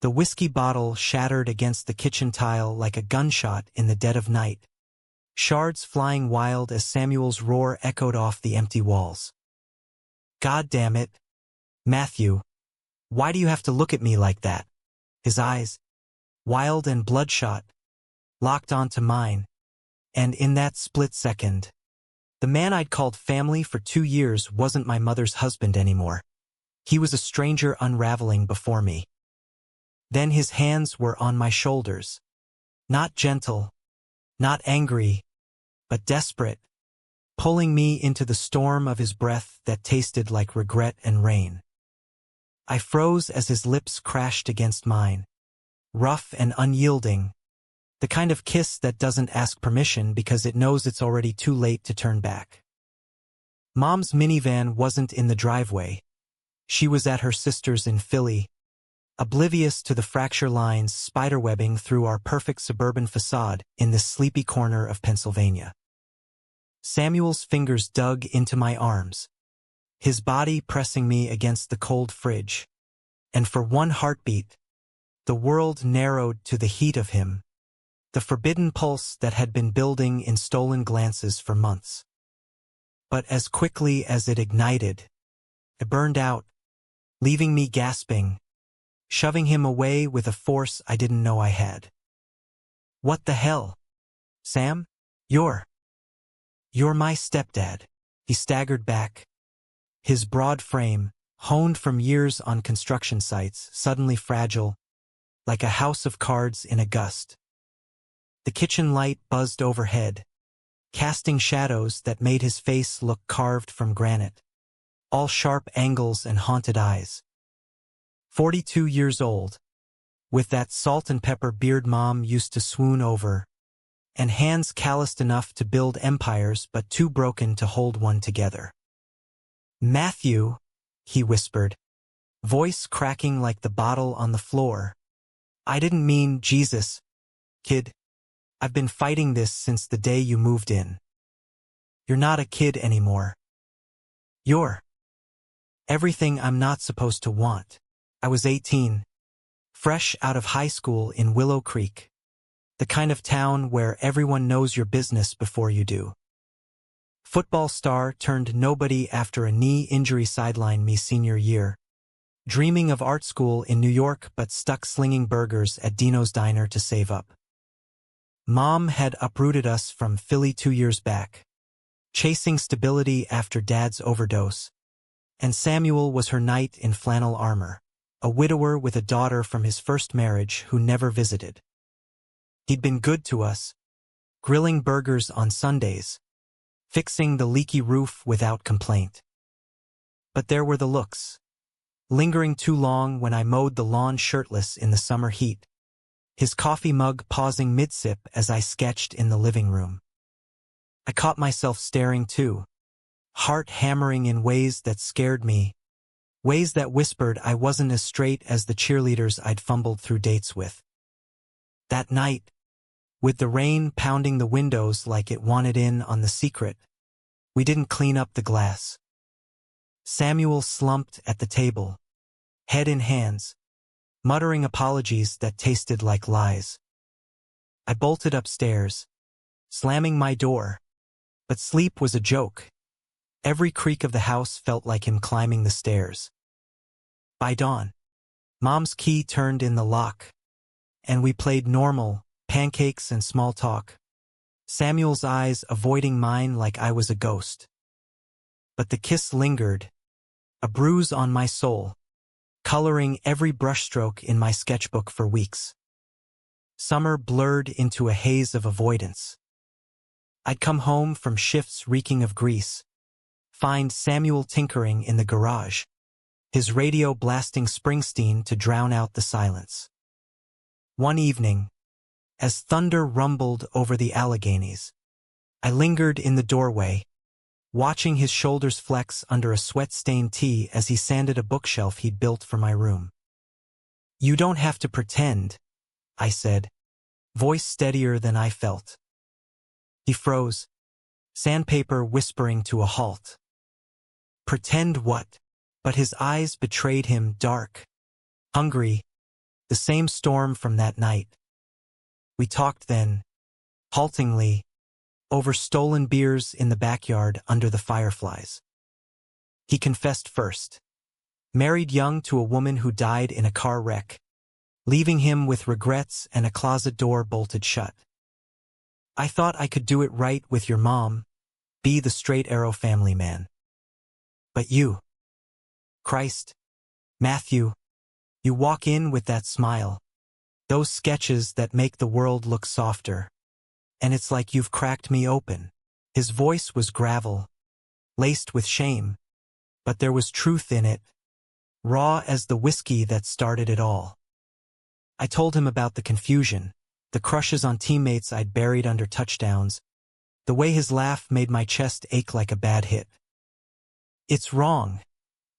The whiskey bottle shattered against the kitchen tile like a gunshot in the dead of night, shards flying wild as Samuel's roar echoed off the empty walls. "God damn it, Matthew, why do you have to look at me like that?" His eyes, wild and bloodshot, locked onto mine, and in that split second, the man I'd called family for 2 years wasn't my mother's husband anymore. He was a stranger unraveling before me. Then his hands were on my shoulders. Not gentle, not angry, but desperate, pulling me into the storm of his breath that tasted like regret and rain. I froze as his lips crashed against mine, rough and unyielding, the kind of kiss that doesn't ask permission because it knows it's already too late to turn back. Mom's minivan wasn't in the driveway. She was at her sister's in Philly, oblivious to the fracture lines spiderwebbing through our perfect suburban facade in this sleepy corner of Pennsylvania. Samuel's fingers dug into my arms, his body pressing me against the cold fridge, and for one heartbeat, the world narrowed to the heat of him, the forbidden pulse that had been building in stolen glances for months. But as quickly as it ignited, it burned out, leaving me gasping, shoving him away with a force I didn't know I had. "What the hell? Sam? You're my stepdad." He staggered back, his broad frame, honed from years on construction sites, suddenly fragile, like a house of cards in a gust. The kitchen light buzzed overhead, casting shadows that made his face look carved from granite, all sharp angles and haunted eyes. 42 years old, with that salt and pepper beard Mom used to swoon over, and hands calloused enough to build empires but too broken to hold one together. "Matthew," he whispered, voice cracking like the bottle on the floor. "I didn't mean Jesus, kid. I've been fighting this since the day you moved in. You're not a kid anymore. You're everything I'm not supposed to want." I was 18, fresh out of high school in Willow Creek, the kind of town where everyone knows your business before you do. Football star turned nobody after a knee injury sidelined me senior year, dreaming of art school in New York but stuck slinging burgers at Dino's Diner to save up. Mom had uprooted us from Philly 2 years back, chasing stability after Dad's overdose, and Samuel was her knight in flannel armor, a widower with a daughter from his first marriage who never visited. He'd been good to us, grilling burgers on Sundays, fixing the leaky roof without complaint. But there were the looks, lingering too long when I mowed the lawn shirtless in the summer heat, his coffee mug pausing mid-sip as I sketched in the living room. I caught myself staring too, heart hammering in ways that scared me, ways that whispered I wasn't as straight as the cheerleaders I'd fumbled through dates with. That night, with the rain pounding the windows like it wanted in on the secret, we didn't clean up the glass. Samuel slumped at the table, head in hands, muttering apologies that tasted like lies. I bolted upstairs, slamming my door, but sleep was a joke. Every creak of the house felt like him climbing the stairs. By dawn, Mom's key turned in the lock, and we played normal, pancakes and small talk, Samuel's eyes avoiding mine like I was a ghost. But the kiss lingered, a bruise on my soul, coloring every brushstroke in my sketchbook for weeks. Summer blurred into a haze of avoidance. I'd come home from shifts reeking of grease, find Samuel tinkering in the garage, his radio blasting Springsteen to drown out the silence. One evening, as thunder rumbled over the Alleghenies, I lingered in the doorway, watching his shoulders flex under a sweat-stained tee as he sanded a bookshelf he'd built for my room. "You don't have to pretend," I said, voice steadier than I felt. He froze, sandpaper whispering to a halt. "Pretend what?" But his eyes betrayed him, dark, hungry, the same storm from that night. We talked then, haltingly, over stolen beers in the backyard under the fireflies. He confessed first. Married young to a woman who died in a car wreck, leaving him with regrets and a closet door bolted shut. I thought I could do it right with your mom, be the straight arrow family man. But you, Christ, Matthew, you walk in with that smile, those sketches that make the world look softer, and it's like you've cracked me open. His voice was gravel, laced with shame, but there was truth in it, raw as the whiskey that started it all. I told him about the confusion, the crushes on teammates I'd buried under touchdowns, the way his laugh made my chest ache like a bad hit. It's wrong,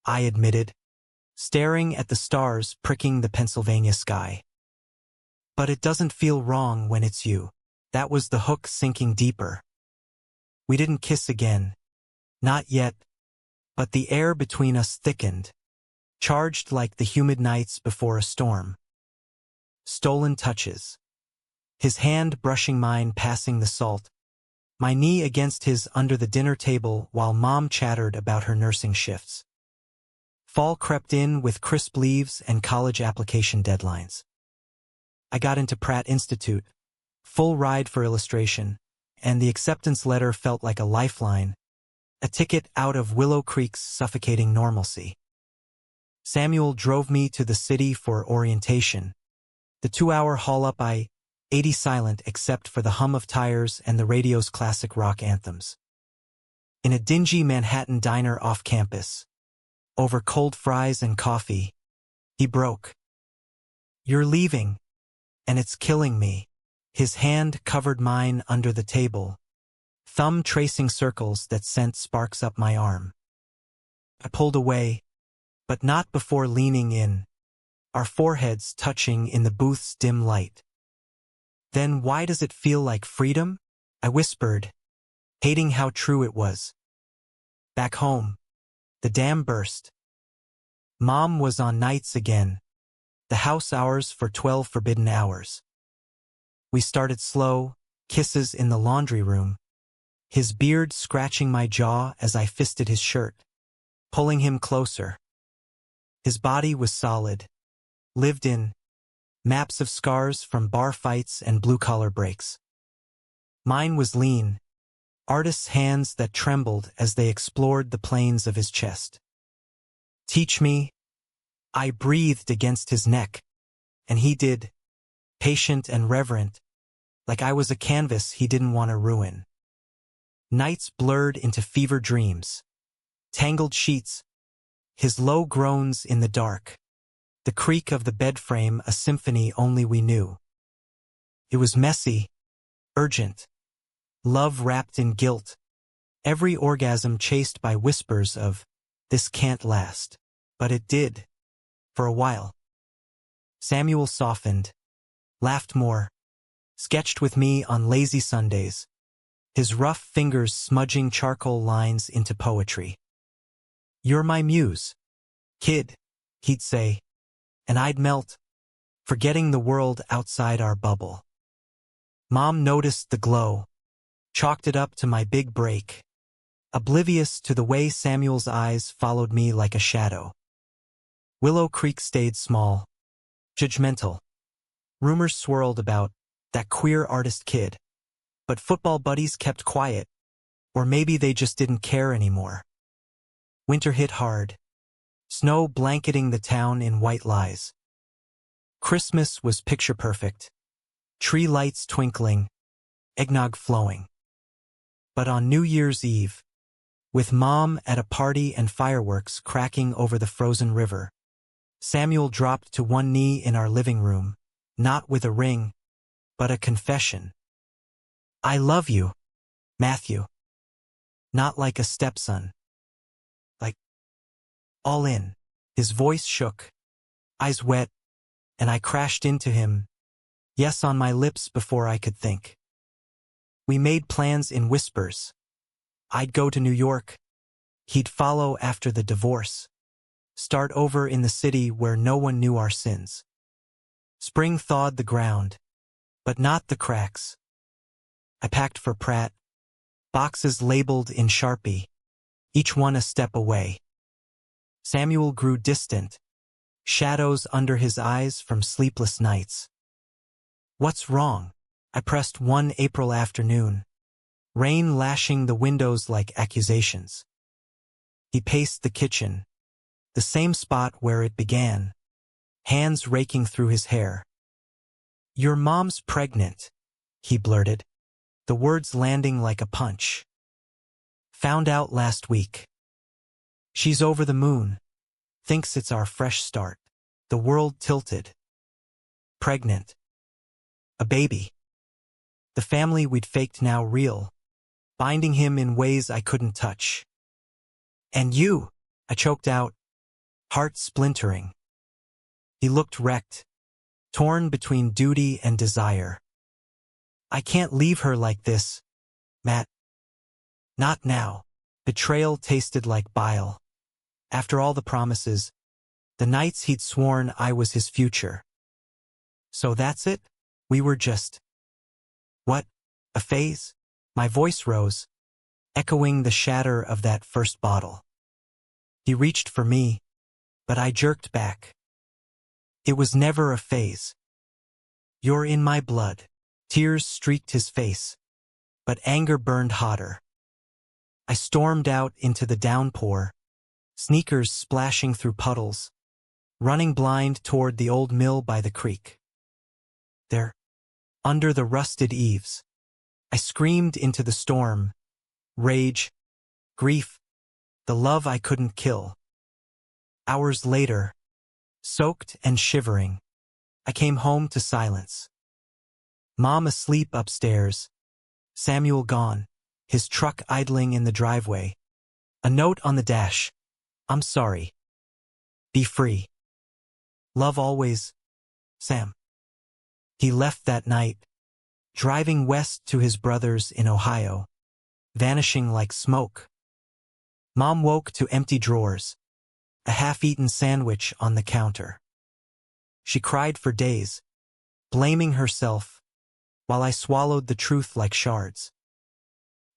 I admitted, staring at the stars pricking the Pennsylvania sky. But it doesn't feel wrong when it's you. That was the hook sinking deeper. We didn't kiss again. Not yet. But the air between us thickened, charged like the humid nights before a storm. Stolen touches. His hand brushing mine passing the salt, my knee against his under the dinner table while Mom chattered about her nursing shifts. Fall crept in with crisp leaves and college application deadlines. I got into Pratt Institute, full ride for illustration, and the acceptance letter felt like a lifeline, a ticket out of Willow Creek's suffocating normalcy. Samuel drove me to the city for orientation. The 2-hour haul-up 80 silent except for the hum of tires and the radio's classic rock anthems. In a dingy Manhattan diner off campus, over cold fries and coffee, he broke. You're leaving, and it's killing me. His hand covered mine under the table, thumb tracing circles that sent sparks up my arm. I pulled away, but not before leaning in, our foreheads touching in the booth's dim light. Then why does it feel like freedom? I whispered, hating how true it was. Back home, the dam burst. Mom was on nights again, the house hours for 12 forbidden hours. We started slow, kisses in the laundry room, his beard scratching my jaw as I fisted his shirt, pulling him closer. His body was solid, lived in, maps of scars from bar fights and blue-collar breaks. Mine was lean, artist's hands that trembled as they explored the planes of his chest. Teach me. I breathed against his neck, and he did, patient and reverent, like I was a canvas he didn't want to ruin. Nights blurred into fever dreams, tangled sheets, his low groans in the dark, the creak of the bed frame a symphony only we knew. It was messy, urgent, love wrapped in guilt, every orgasm chased by whispers of, this can't last. But it did, for a while. Samuel softened, laughed more, sketched with me on lazy Sundays, his rough fingers smudging charcoal lines into poetry. You're my muse, kid, he'd say, and I'd melt, forgetting the world outside our bubble. Mom noticed the glow, chalked it up to my big break, oblivious to the way Samuel's eyes followed me like a shadow. Willow Creek stayed small, judgmental. Rumors swirled about that queer artist kid, but football buddies kept quiet, or maybe they just didn't care anymore. Winter hit hard, snow blanketing the town in white lies. Christmas was picture perfect, tree lights twinkling, eggnog flowing. But on New Year's Eve, with Mom at a party and fireworks cracking over the frozen river, Samuel dropped to one knee in our living room, not with a ring, but a confession. I love you, Matthew. Not like a stepson. Like, all in. His voice shook, eyes wet, and I crashed into him, yes on my lips before I could think. We made plans in whispers. I'd go to New York. He'd follow after the divorce. Start over in the city where no one knew our sins. Spring thawed the ground, but not the cracks. I packed for Pratt, boxes labeled in Sharpie, each one a step away. Samuel grew distant, shadows under his eyes from sleepless nights. What's wrong? I pressed one April afternoon, rain lashing the windows like accusations. He paced the kitchen, the same spot where it began, hands raking through his hair. "Your mom's pregnant," he blurted, the words landing like a punch. "Found out last week. She's over the moon. Thinks it's our fresh start." The world tilted. Pregnant. A baby. The family we'd faked now real, binding him in ways I couldn't touch. "And you," I choked out, heart splintering. He looked wrecked, torn between duty and desire. "I can't leave her like this, Matt." "Not now." Betrayal tasted like bile. After all the promises, the nights he'd sworn I was his future. "So that's it? We were just—" "What? A phase?" My voice rose, echoing the shatter of that first bottle. He reached for me, but I jerked back. "It was never a phase. You're in my blood." Tears streaked his face, but anger burned hotter. I stormed out into the downpour, sneakers splashing through puddles, running blind toward the old mill by the creek. There, under the rusted eaves, I screamed into the storm, rage, grief, the love I couldn't kill. Hours later, soaked and shivering, I came home to silence. Mom asleep upstairs, Samuel gone, his truck idling in the driveway. A note on the dash: "I'm sorry. Be free. Love always, Sam." He left that night, driving west to his brother's in Ohio, vanishing like smoke. Mom woke to empty drawers, a half-eaten sandwich on the counter. She cried for days, blaming herself, while I swallowed the truth like shards.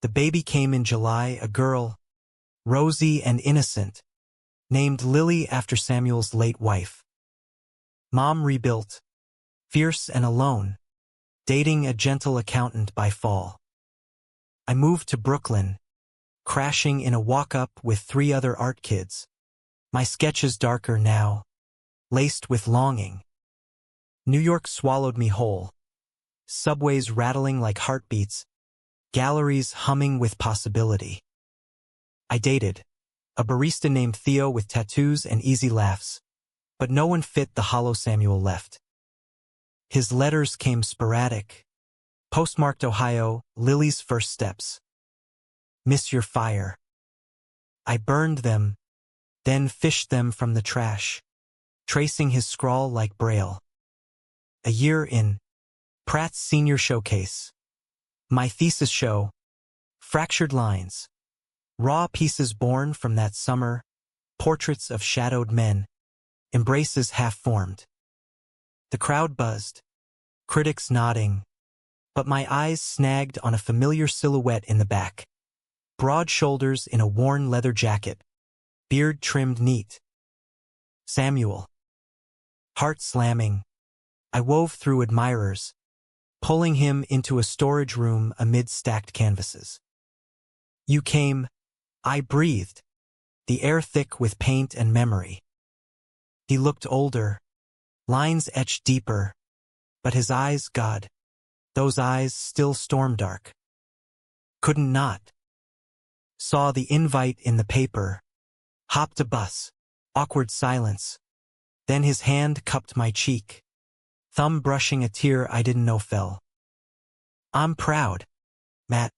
The baby came in July, a girl, rosy and innocent, named Lily after Samuel's late wife. Mom rebuilt, fierce and alone, dating a gentle accountant by fall. I moved to Brooklyn, crashing in a walk-up with 3 other art kids, my sketches darker now, laced with longing. New York swallowed me whole, subways rattling like heartbeats, galleries humming with possibility. I dated a barista named Theo with tattoos and easy laughs, but no one fit the hollow Samuel left. His letters came sporadic, postmarked Ohio, Lily's first steps. "Miss your fire." I burned them, then fished them from the trash, tracing his scrawl like Braille. A year in, Pratt's senior showcase. My thesis show, fractured lines, raw pieces born from that summer, portraits of shadowed men, embraces half-formed. The crowd buzzed, critics nodding, but my eyes snagged on a familiar silhouette in the back. Broad shoulders in a worn leather jacket, beard trimmed neat. Samuel. Heart slamming, I wove through admirers, pulling him into a storage room amid stacked canvases. "You came," I breathed, the air thick with paint and memory. He looked older, lines etched deeper, but his eyes, God, those eyes still storm-dark. Couldn't not. Saw the invite in the paper, hopped a bus, awkward silence. Then his hand cupped my cheek, thumb brushing a tear I didn't know fell. "I'm proud, Matt.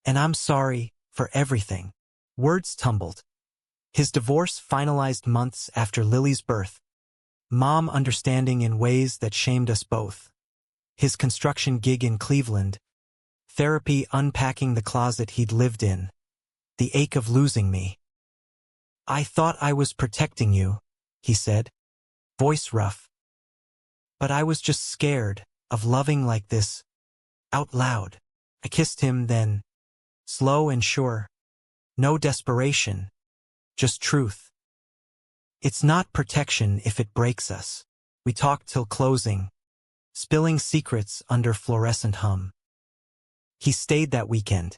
And I'm sorry for everything." Words tumbled. His divorce finalized months after Lily's birth. Mom understanding in ways that shamed us both. His construction gig in Cleveland. Therapy unpacking the closet he'd lived in. The ache of losing me. "I thought I was protecting you," he said, voice rough. But I was just scared of loving like this, out loud. I kissed him then, slow and sure. No desperation, just truth. It's not protection if it breaks us. We talked till closing, spilling secrets under fluorescent hum. He stayed that weekend.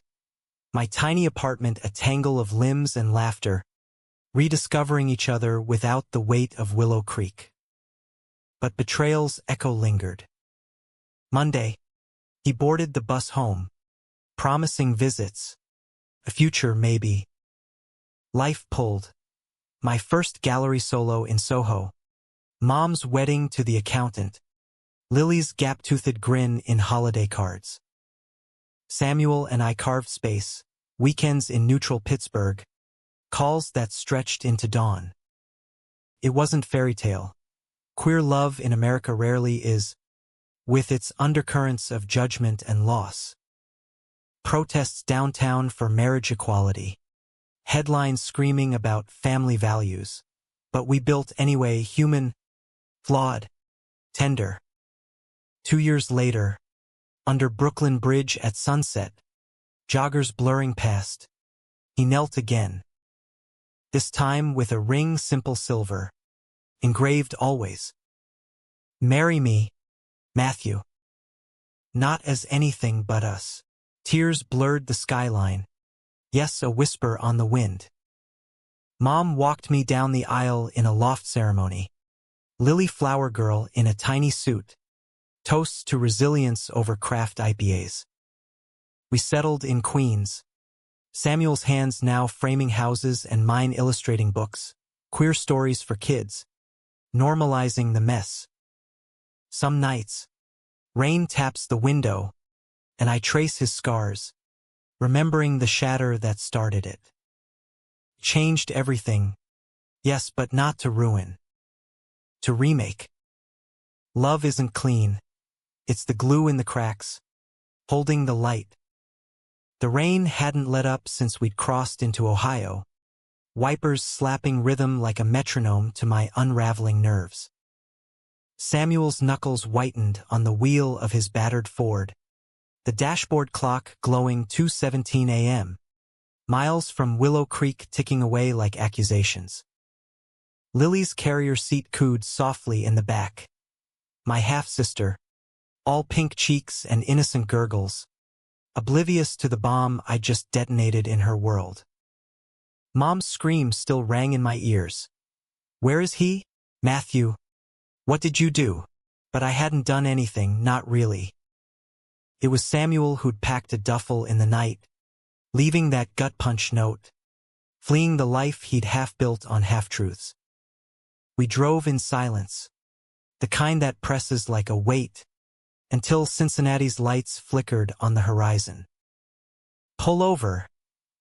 My tiny apartment a tangle of limbs and laughter, rediscovering each other without the weight of Willow Creek. But betrayal's echo lingered. Monday, he boarded the bus home, promising visits, a future maybe. Life pulled. My first gallery solo in Soho, Mom's wedding to the accountant, Lily's gap-toothed grin in holiday cards. Samuel and I carved space, weekends in neutral Pittsburgh, calls that stretched into dawn. It wasn't fairy tale. Queer love in America rarely is, with its undercurrents of judgment and loss. Protests downtown for marriage equality. Headlines screaming about family values. But we built anyway, human, flawed, tender. 2 years later, under Brooklyn Bridge at sunset, joggers blurring past, he knelt again. This time with a ring simple silver, engraved always. Marry me, Matthew. Not as anything but us. Tears blurred the skyline. Yes, a whisper on the wind. Mom walked me down the aisle in a loft ceremony. Lily Flower Girl in a tiny suit. Toasts to resilience over craft IPAs. We settled in Queens. Samuel's hands now framing houses and mine illustrating books. Queer stories for kids. Normalizing the mess. Some nights, rain taps the window, and I trace his scars, remembering the shatter that started it. Changed everything. Yes, but not to ruin. To remake. Love isn't clean. It's the glue in the cracks, holding the light. The rain hadn't let up since we'd crossed into Ohio, wipers slapping rhythm like a metronome to my unraveling nerves. Samuel's knuckles whitened on the wheel of his battered Ford, the dashboard clock glowing 2:17 a.m., miles from Willow Creek ticking away like accusations. Lily's carrier seat cooed softly in the back. My half-sister, all pink cheeks and innocent gurgles, oblivious to the bomb I just detonated in her world. Mom's scream still rang in my ears. Where is he? Matthew. What did you do? But I hadn't done anything, not really. It was Samuel who'd packed a duffel in the night, leaving that gut punch note, fleeing the life he'd half-built on half-truths. We drove in silence, the kind that presses like a weight, until Cincinnati's lights flickered on the horizon. Pull over,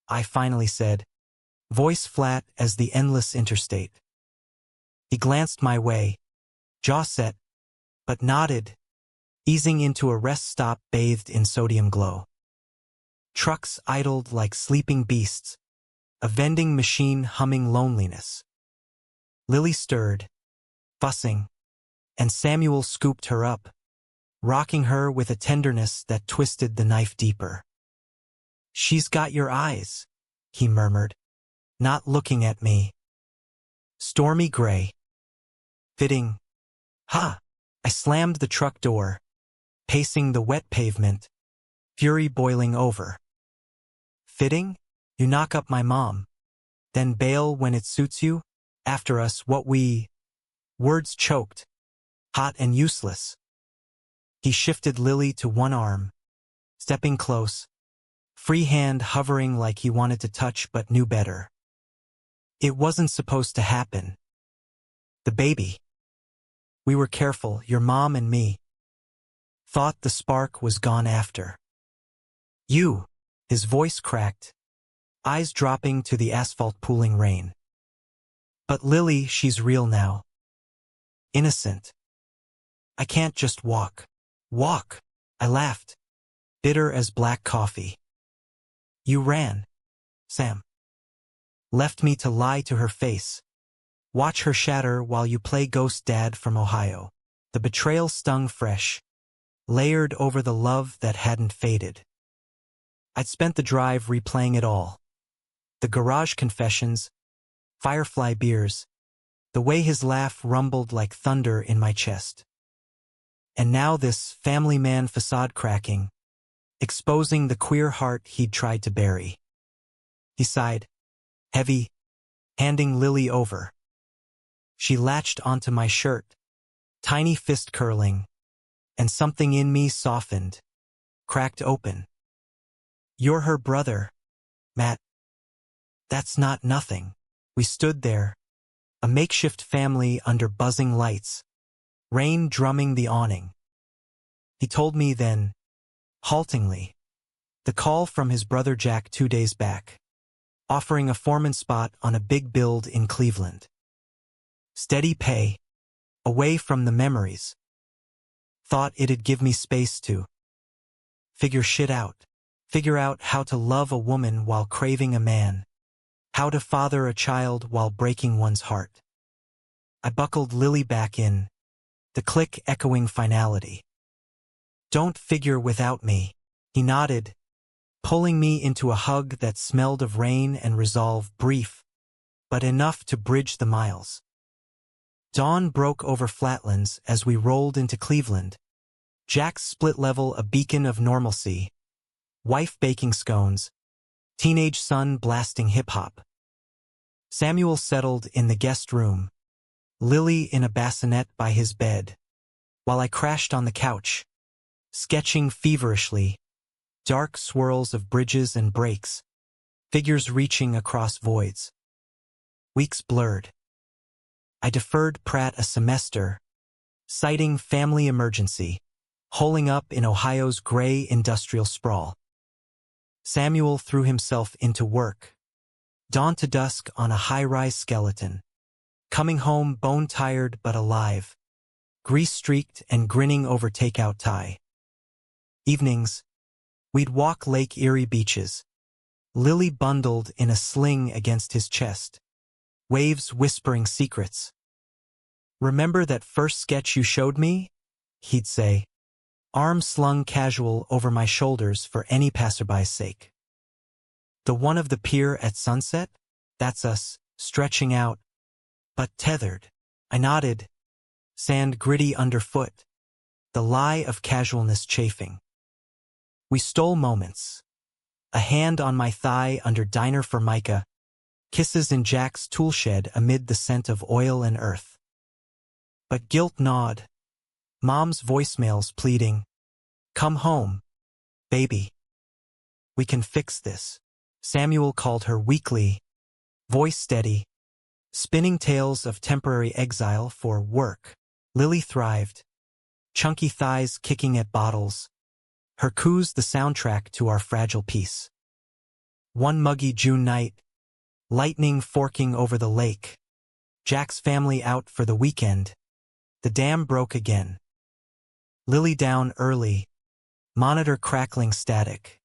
I finally said, voice flat as the endless interstate. He glanced my way, jaw set, but nodded, easing into a rest stop bathed in sodium glow. Trucks idled like sleeping beasts, a vending machine humming loneliness. Lily stirred, fussing, and Samuel scooped her up, rocking her with a tenderness that twisted the knife deeper. She's got your eyes, he murmured, not looking at me. Stormy gray. Fitting. Ha! I slammed the truck door, pacing the wet pavement, fury boiling over. Fitting? You knock up my mom, then bail when it suits you? After us, what we... Words choked, hot and useless. He shifted Lily to one arm, stepping close, free hand hovering like he wanted to touch but knew better. It wasn't supposed to happen. The baby. We were careful, your mom and me. Thought the spark was gone after. You, his voice cracked, eyes dropping to the asphalt pooling rain. But Lily, she's real now. Innocent. I can't just walk. Walk, I laughed, bitter as black coffee. You ran, Sam. Left me to lie to her face. Watch her shatter while you play ghost dad from Ohio. The betrayal stung fresh, layered over the love that hadn't faded. I'd spent the drive replaying it all. The garage confessions, firefly beers, the way his laugh rumbled like thunder in my chest. And now this family man facade cracking, exposing the queer heart he'd tried to bury. He sighed, heavy, handing Lily over. She latched onto my shirt, tiny fist curling, and something in me softened, cracked open. You're her brother, Matt. That's not nothing. We stood there, a makeshift family under buzzing lights, rain drumming the awning. He told me then, haltingly, the call from his brother Jack 2 days back, offering a foreman spot on a big build in Cleveland. Steady pay, away from the memories. Thought it'd give me space to figure shit out. Figure out how to love a woman while craving a man. How to father a child while breaking one's heart. I buckled Lily back in, the click echoing finality. Don't figure without me, he nodded, pulling me into a hug that smelled of rain and resolve, brief, but enough to bridge the miles. Dawn broke over Flatlands as we rolled into Cleveland. Jack's split level a beacon of normalcy. Wife baking scones, teenage son blasting hip-hop. Samuel settled in the guest room, Lily in a bassinet by his bed, while I crashed on the couch, sketching feverishly, dark swirls of bridges and breaks, figures reaching across voids. Weeks blurred. I deferred Pratt a semester, citing family emergency, holing up in Ohio's gray industrial sprawl. Samuel threw himself into work, dawn to dusk on a high-rise skeleton, coming home bone-tired but alive, grease-streaked and grinning over takeout Thai. Evenings, we'd walk Lake Erie beaches, Lily bundled in a sling against his chest, waves whispering secrets. Remember that first sketch you showed me? He'd say, arm slung casual over my shoulders for any passerby's sake. The one of the pier at sunset? That's us, stretching out, but tethered. I nodded, sand gritty underfoot, the lie of casualness chafing. We stole moments. A hand on my thigh under Diner Formica, kisses in Jack's toolshed amid the scent of oil and earth. But guilt gnawed. Mom's voicemails pleading, come home, baby. We can fix this. Samuel called her weakly, voice steady, spinning tales of temporary exile for work. Lily thrived, chunky thighs kicking at bottles, her coos the soundtrack to our fragile peace. One muggy June night, lightning forking over the lake, Jack's family out for the weekend, the dam broke again. Lily down early, monitor crackling static.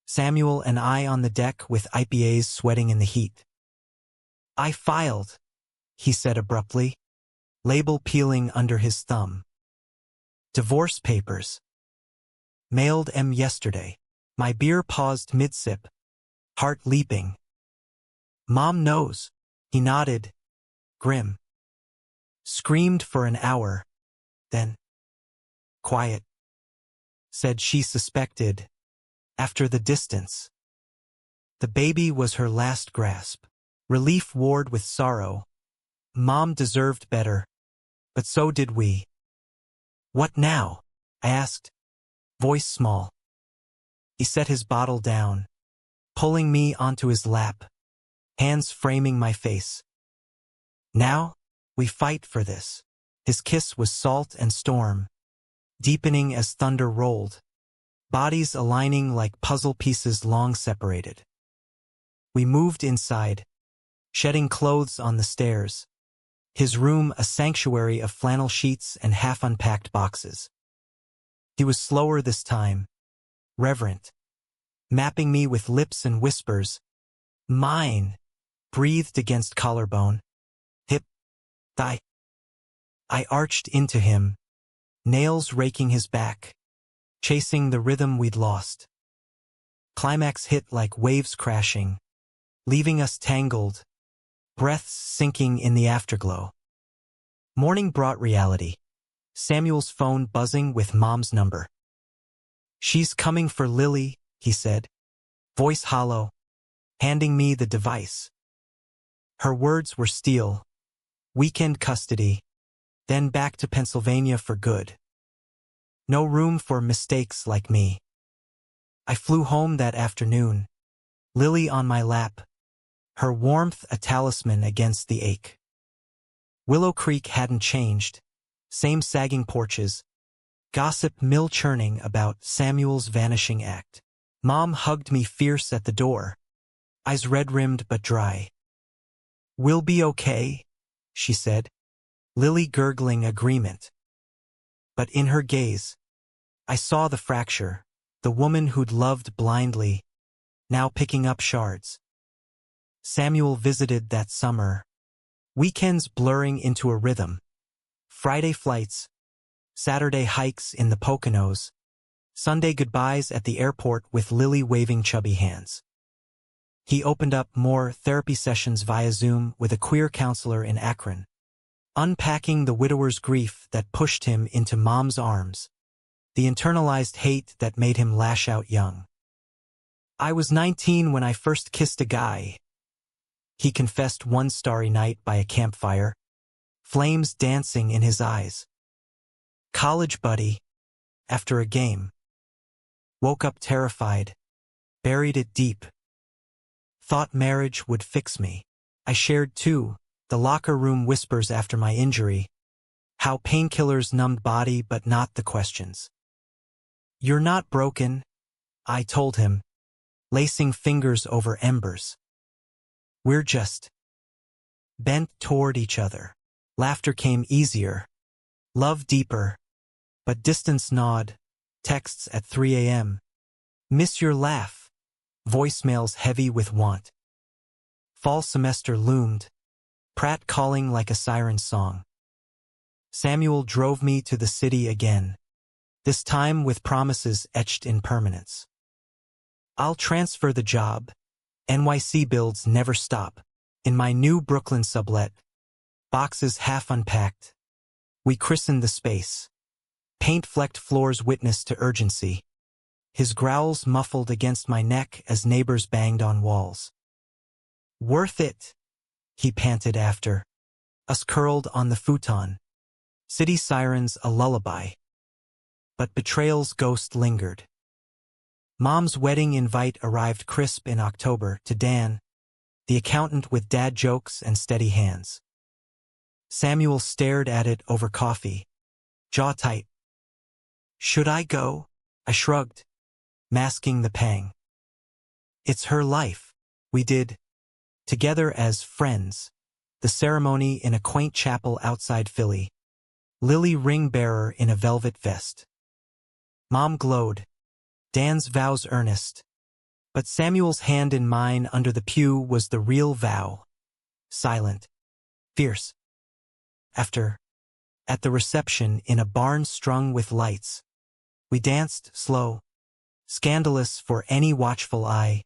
Samuel and I on the deck with IPAs sweating in the heat. I filed, he said abruptly, label peeling under his thumb. Divorce papers. Mailed em yesterday. My beer paused mid-sip, heart leaping. Mom knows, he nodded, grim. Screamed for an hour, then, quiet. Said she suspected, after the distance. The baby was her last grasp. Relief warred with sorrow. Mom deserved better, but so did we. What now? I asked, voice small. He set his bottle down, pulling me onto his lap, hands framing my face. Now, we fight for this. His kiss was salt and storm, deepening as thunder rolled, bodies aligning like puzzle pieces long separated. We moved inside, shedding clothes on the stairs, his room a sanctuary of flannel sheets and half-unpacked boxes. He was slower this time, reverent, mapping me with lips and whispers. Mine, breathed against collarbone, hip, thigh. I arched into him, nails raking his back, chasing the rhythm we'd lost. Climax hit like waves crashing, leaving us tangled, breaths sinking in the afterglow. Morning brought reality. Samuel's phone buzzing with Mom's number. "She's coming for Lily," he said, voice hollow, handing me the device. Her words were steel. Weekend custody, then back to Pennsylvania for good. No room for mistakes like me. I flew home that afternoon, Lily on my lap, her warmth a talisman against the ache. Willow Creek hadn't changed. Same sagging porches, gossip mill churning about Samuel's vanishing act. Mom hugged me fierce at the door, eyes red-rimmed but dry. "We'll be okay," she said, Lily gurgling agreement. But in her gaze, I saw the fracture, the woman who'd loved blindly, now picking up shards. Samuel visited that summer, weekends blurring into a rhythm. Friday flights, Saturday hikes in the Poconos, Sunday goodbyes at the airport with Lily waving chubby hands. He opened up more therapy sessions via Zoom with a queer counselor in Akron, unpacking the widower's grief that pushed him into Mom's arms, the internalized hate that made him lash out young. "I was 19 when I first kissed a guy," he confessed one starry night by a campfire, flames dancing in his eyes. "College buddy, after a game. Woke up terrified, buried it deep. Thought marriage would fix me." I shared too, the locker room whispers after my injury, how painkillers numbed body but not the questions. "You're not broken," I told him, lacing fingers over embers. "We're just bent toward each other." Laughter came easier, love deeper, but distance gnawed, texts at 3 a.m. "Miss your laugh," voicemails heavy with want. Fall semester loomed, Pratt calling like a siren song. Samuel drove me to the city again, this time with promises etched in permanence. "I'll transfer the job. NYC builds never stop. In my new Brooklyn sublet, boxes half unpacked. We christened the space. Paint-flecked floors witness to urgency. His growls muffled against my neck as neighbors banged on walls. "Worth it," he panted after, us curled on the futon. City sirens a lullaby. But betrayal's ghost lingered. Mom's wedding invite arrived crisp in October to Dan, the accountant with dad jokes and steady hands. Samuel stared at it over coffee, jaw tight. "Should I go?" I shrugged, masking the pang. "It's her life." We did, together as friends, the ceremony in a quaint chapel outside Philly, Lily ring bearer in a velvet vest. Mom glowed, Dan's vows earnest, but Samuel's hand in mine under the pew was the real vow, silent, fierce. At the reception in a barn strung with lights, we danced slow, scandalous for any watchful eye,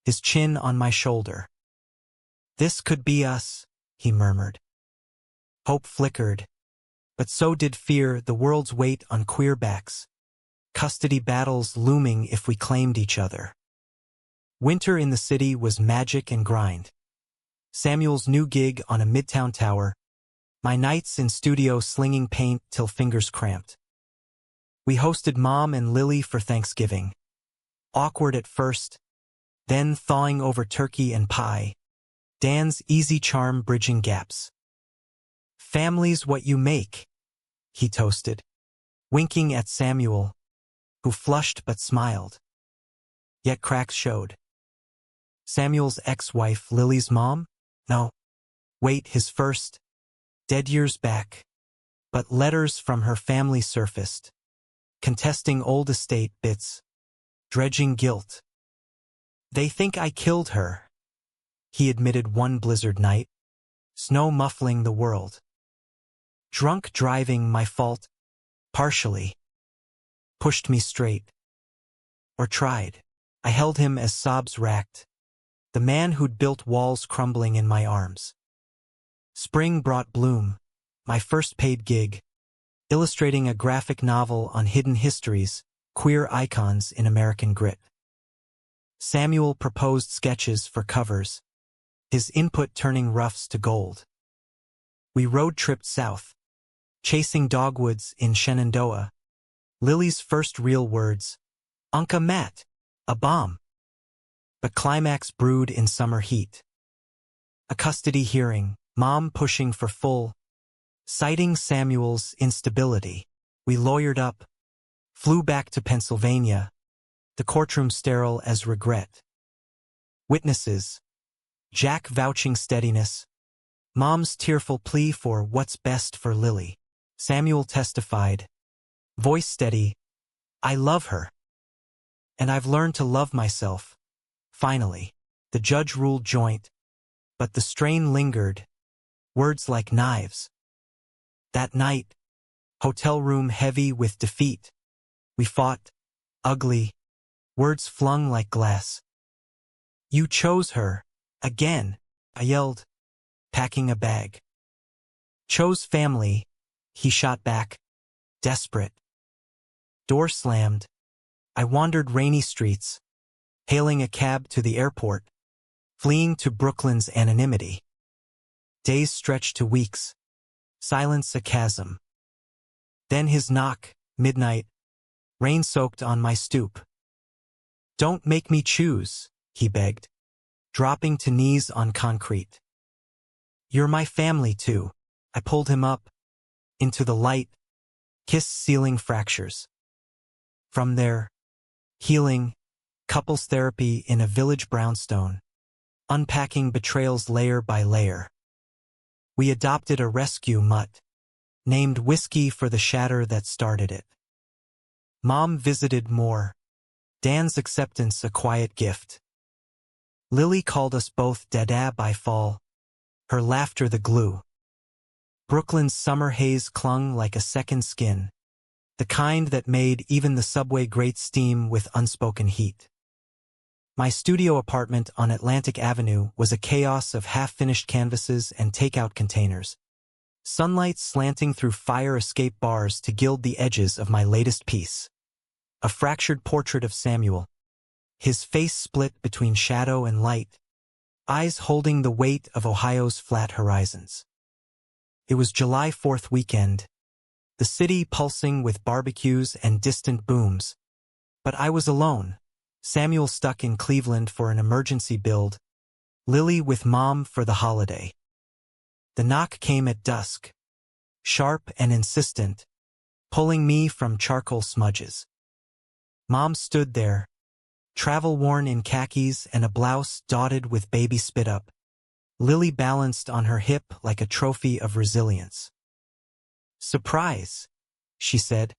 his chin on my shoulder. "This could be us," he murmured. Hope flickered, but so did fear, the world's weight on queer backs, custody battles looming if we claimed each other. Winter in the city was magic and grind. Samuel's new gig on a midtown tower, my nights in studio slinging paint till fingers cramped. We hosted Mom and Lily for Thanksgiving. Awkward at first, then thawing over turkey and pie, Dan's easy charm bridging gaps. "Family's what you make," he toasted, winking at Samuel, who flushed but smiled. Yet cracks showed. Samuel's ex-wife, Lily's mom? No. Wait, his first? Dead years back. But letters from her family surfaced, contesting old estate bits, dredging guilt. "They think I killed her," he admitted one blizzard night, snow muffling the world. "Drunk driving, my fault. partially, pushed me straight. Or tried. I held him as sobs racked, the man who'd built walls crumbling in my arms. Spring brought Bloom, my first paid gig, illustrating a graphic novel on hidden histories, queer icons in American grit. Samuel proposed sketches for covers, his input turning roughs to gold. We road-tripped south, chasing dogwoods in Shenandoah. Lily's first real words, "Unca Matt, a bomb." But climax brewed in summer heat. A custody hearing, Mom pushing for full, citing Samuel's instability. We lawyered up, flew back to Pennsylvania, the courtroom sterile as regret. Witnesses, Jack vouching steadiness, Mom's tearful plea for what's best for Lily. Samuel testified, voice steady, "I love her. And I've learned to love myself." Finally, the judge ruled joint, but the strain lingered, words like knives. That night, hotel room heavy with defeat, we fought, ugly, words flung like glass. "You chose her, again," I yelled, packing a bag. "Chose family," he shot back, desperate. Door slammed. I wandered rainy streets, hailing a cab to the airport, fleeing to Brooklyn's anonymity. Days stretched to weeks, silence a chasm. Then his knock, midnight, rain soaked on my stoop. "Don't make me choose," he begged, dropping to knees on concrete. "You're my family too." I pulled him up, into the light, kissed ceiling fractures. From there, healing, couples therapy in a village brownstone, unpacking betrayals layer by layer. We adopted a rescue mutt, named Whiskey for the shatter that started it. Mom visited more, Dan's acceptance a quiet gift. Lily called us both Dada by fall, her laughter the glue. Brooklyn's summer haze clung like a second skin, the kind that made even the subway grate steam with unspoken heat. My studio apartment on Atlantic Avenue was a chaos of half-finished canvases and takeout containers, sunlight slanting through fire escape bars to gild the edges of my latest piece. A fractured portrait of Samuel, his face split between shadow and light, eyes holding the weight of Ohio's flat horizons. It was July 4th weekend, the city pulsing with barbecues and distant booms. But I was alone, Samuel stuck in Cleveland for an emergency build, Lily with Mom for the holiday. The knock came at dusk, sharp and insistent, pulling me from charcoal smudges. Mom stood there, travel-worn in khakis and a blouse dotted with baby spit-up. Lily balanced on her hip like a trophy of resilience. "Surprise," she said,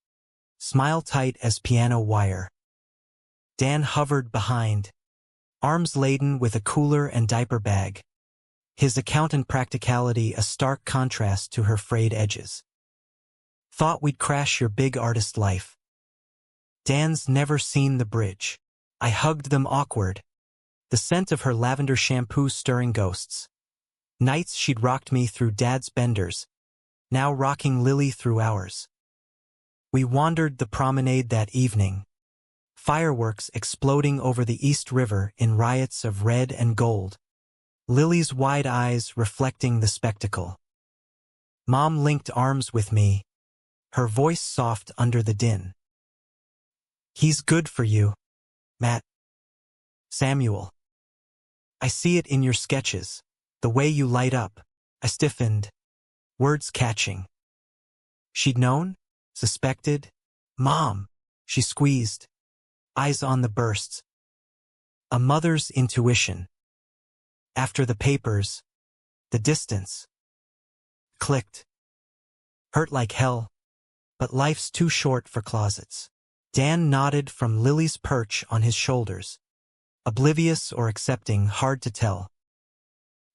smile tight as piano wire. Dan hovered behind, arms laden with a cooler and diaper bag, his accountant practicality a stark contrast to her frayed edges. "Thought we'd crash your big artist life." Dan's never seen the bridge. I hugged them awkward, the scent of her lavender shampoo stirring ghosts. Nights she'd rocked me through Dad's benders, now rocking Lily through ours. We wandered the promenade that evening, fireworks exploding over the East River in riots of red and gold, Lily's wide eyes reflecting the spectacle. Mom linked arms with me, her voice soft under the din. "He's good for you, Matt." "Samuel. I see it in your sketches, the way you light up." I stiffened, words catching. She'd known? Suspected? "Mom," she squeezed, eyes on the bursts. A mother's intuition. After the papers, the distance. Clicked. Hurt like hell, but life's too short for closets. Dan nodded from Lily's perch on his shoulders, oblivious or accepting, hard to tell.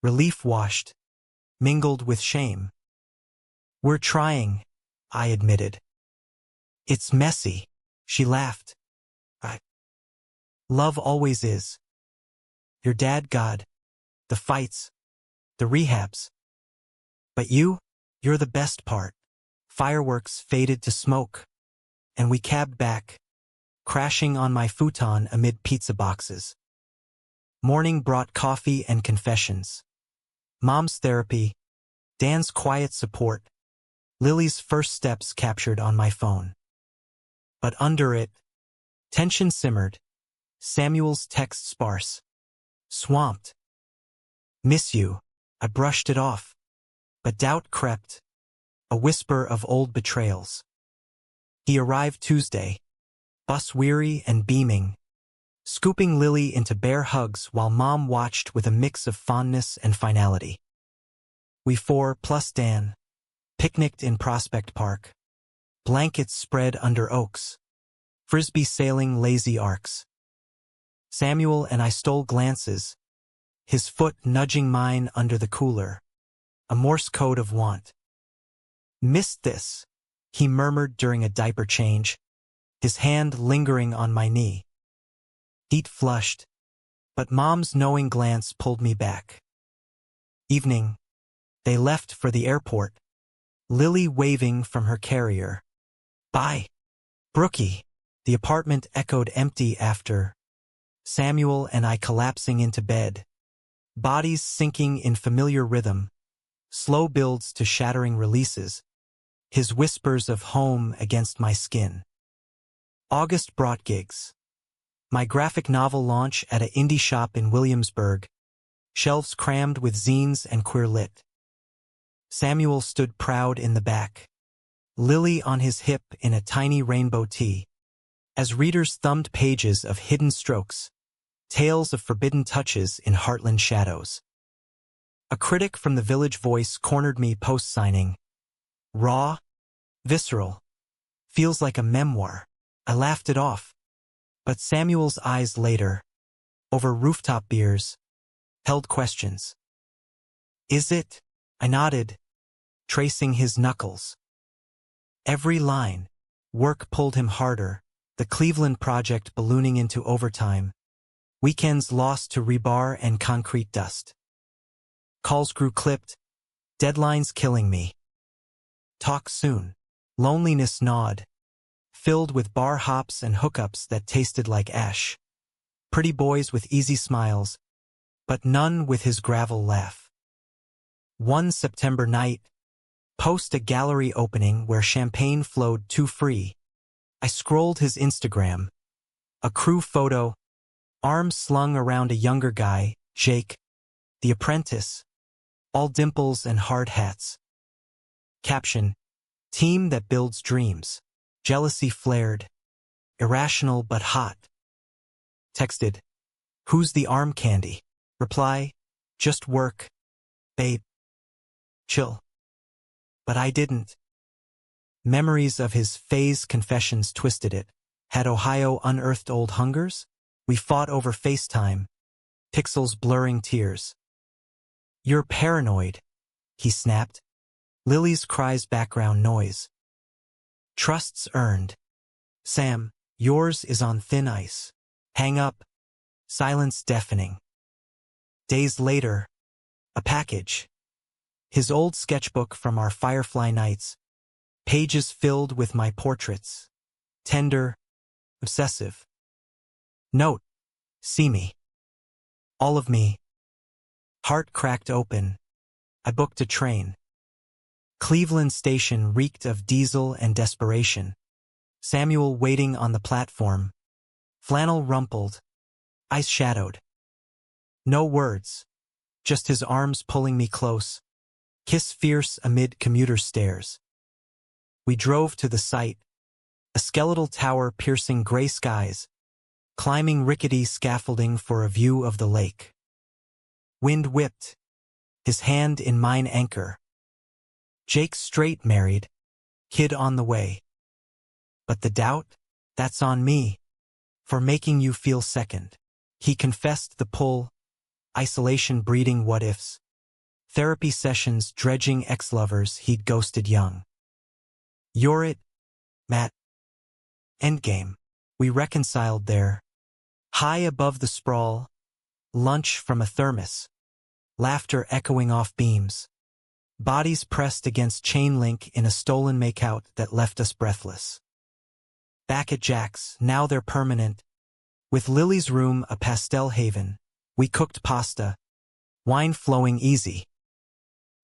Relief washed, mingled with shame. "We're trying," I admitted. It's messy, she laughed. I. Love always is. Your dad, God. The fights. The rehabs. But you're the best part. Fireworks faded to smoke, and we cabbed back, crashing on my futon amid pizza boxes. Morning brought coffee and confessions. Mom's therapy, Dan's quiet support, Lily's first steps captured on my phone. But under it, tension simmered, Samuel's text sparse. Swamped. Miss you. I brushed it off. But doubt crept, a whisper of old betrayals. He arrived Tuesday, bus-weary and beaming, scooping Lily into bear hugs while Mom watched with a mix of fondness and finality. We four, plus Dan, picnicked in Prospect Park, blankets spread under oaks, frisbee sailing lazy arcs. Samuel and I stole glances, his foot nudging mine under the cooler, a Morse code of want. Missed this, he murmured during a diaper change, his hand lingering on my knee. Heat flushed, but Mom's knowing glance pulled me back. Evening. They left for the airport, Lily waving from her carrier. Bye, Brookie. The apartment echoed empty after Samuel and I collapsing into bed, bodies sinking in familiar rhythm, slow builds to shattering releases, his whispers of home against my skin. August brought gigs. My graphic novel launch at an indie shop in Williamsburg, shelves crammed with zines and queer lit. Samuel stood proud in the back, Lily on his hip in a tiny rainbow tee, as readers thumbed pages of hidden strokes, tales of forbidden touches in Heartland shadows. A critic from the Village Voice cornered me post-signing. Raw, visceral, feels like a memoir. I laughed it off. But Samuel's eyes later, over rooftop beers, held questions. Is it? I nodded, tracing his knuckles. Every line, work pulled him harder, the Cleveland project ballooning into overtime, weekends lost to rebar and concrete dust. Calls grew clipped, deadlines killing me. Talk soon. Loneliness gnawed, filled with bar hops and hookups that tasted like ash. Pretty boys with easy smiles, but none with his gravel laugh. One September night, post a gallery opening where champagne flowed too free. I scrolled his Instagram. A crew photo, arms slung around a younger guy, Jake, the apprentice, all dimples and hard hats. Caption, team that builds dreams. Jealousy flared, irrational but hot. Texted, who's the arm candy? Reply, just work, babe. Chill. But I didn't. Memories of his phase confessions twisted it. Had Ohio unearthed old hungers? We fought over FaceTime, pixels blurring tears. You're paranoid, he snapped. Lily's cries background noise. Trusts earned. Sam, yours is on thin ice. Hang up. Silence deafening. Days later, a package. His old sketchbook from our Firefly nights. Pages filled with my portraits. Tender, obsessive. Note, see me. All of me. Heart cracked open. I booked a train. Cleveland station reeked of diesel and desperation. Samuel waiting on the platform. Flannel rumpled. Ice shadowed. No words. Just his arms pulling me close. Kiss fierce amid commuter stares. We drove to the site. A skeletal tower piercing gray skies. Climbing rickety scaffolding for a view of the lake. Wind whipped. His hand in mine anchor. Jake straight married. Kid on the way. But the doubt? That's on me. For making you feel second. He confessed the pull. Isolation breeding what-ifs. Therapy sessions dredging ex-lovers he'd ghosted young. You're it, Matt. Endgame. We reconciled there. High above the sprawl, lunch from a thermos, laughter echoing off beams, bodies pressed against chain link in a stolen makeout that left us breathless. Back at Jack's, now they're permanent. With Lily's room a pastel haven, we cooked pasta, wine flowing easy.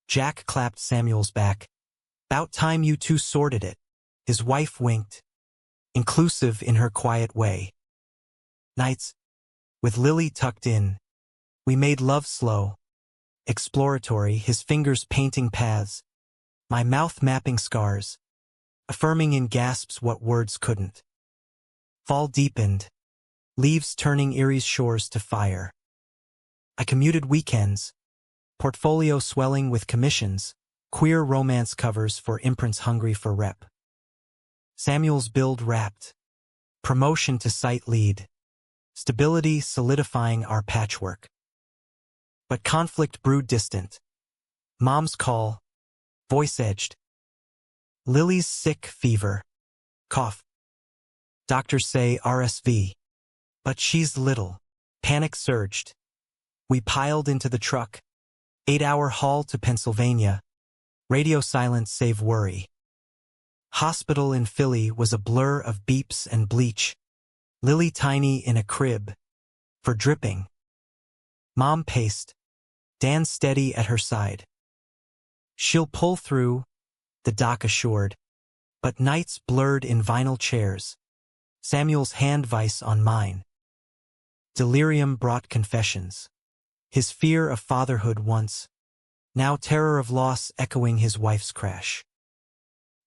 Jack clapped Samuel's back. "'Bout time you two sorted it." His wife winked, inclusive in her quiet way. Nights, with Lily tucked in, we made love slow, exploratory, his fingers painting paths, my mouth mapping scars, affirming in gasps what words couldn't. Fall deepened, leaves turning Erie's shores to fire. I commuted weekends, portfolio swelling with commissions, queer romance covers for imprints hungry for rep. Samuel's build wrapped, promotion to site lead, stability solidifying our patchwork. But conflict brewed distant. Mom's call, voice edged. Lily's sick fever, cough. Doctors say RSV, but she's little. Panic surged. We piled into the truck, 8-hour haul to Pennsylvania. Radio silence save worry. Hospital in Philly was a blur of beeps and bleach. Lily tiny in a crib, for dripping. Mom paced, Dan steady at her side. "She'll pull through," the doc assured, but nights blurred in vinyl chairs, Samuel's hand vice on mine. Delirium brought confessions. His fear of fatherhood once, now terror of loss echoing his wife's crash.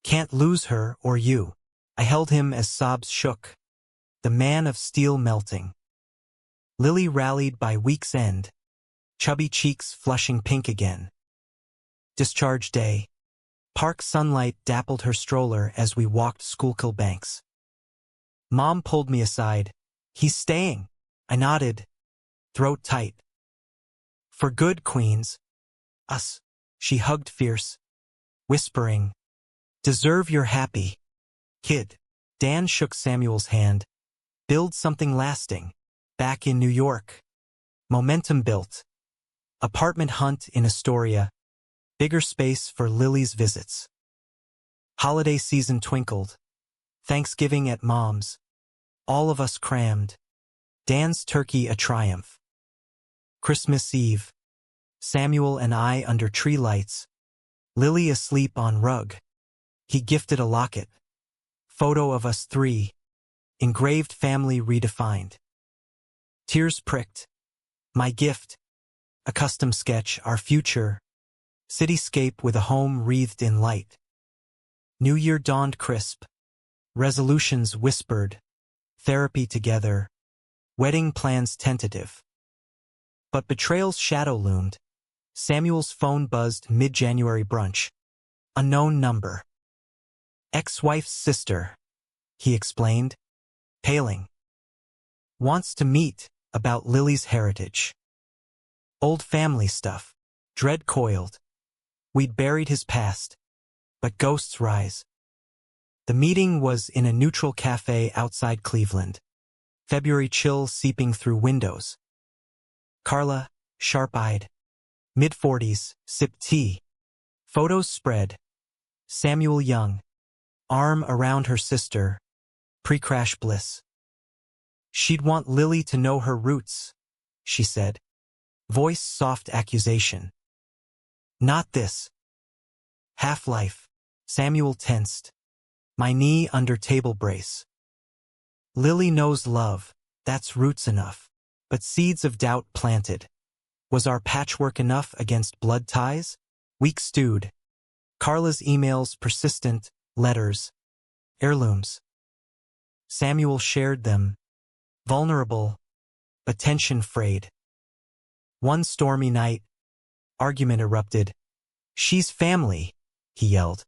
"Can't lose her or you." I held him as sobs shook, the man of steel melting. Lily rallied by week's end, chubby cheeks flushing pink again. Discharge day. Park sunlight dappled her stroller as we walked Schuylkill banks. Mom pulled me aside. "He's staying." I nodded, throat tight. "For good, Queens." "Us." She hugged fierce, whispering, "Deserve your happy, kid." Dan shook Samuel's hand. "Build something lasting." Back in New York. Momentum built. Apartment hunt in Astoria. Bigger space for Lily's visits. Holiday season twinkled. Thanksgiving at Mom's. All of us crammed. Dan's turkey a triumph. Christmas Eve. Samuel and I under tree lights. Lily asleep on rug. He gifted a locket. Photo of us three. Engraved family redefined. Tears pricked. My gift. A custom sketch, our future. Cityscape with a home wreathed in light. New Year dawned crisp. Resolutions whispered. Therapy together. Wedding plans tentative. But betrayal's shadow loomed. Samuel's phone buzzed mid-January brunch. Unknown number. Ex-wife's sister, he explained, paling. Wants to meet, about Lily's heritage. Old family stuff. Dread coiled. We'd buried his past. But ghosts rise. The meeting was in a neutral cafe outside Cleveland. February chill seeping through windows. Carla, sharp-eyed. Mid-40s, sipped tea. Photos spread. Samuel young. Arm around her sister. Pre-crash bliss. She'd want Lily to know her roots, she said. Voice soft accusation. Not this. Half-life. Samuel tensed. My knee under table brace. Lily knows love, that's roots enough. But seeds of doubt planted. Was our patchwork enough against blood ties? Week stewed. Carla's emails persistent, letters. Heirlooms. Samuel shared them. Vulnerable, but tension frayed. One stormy night, argument erupted. She's family, he yelled.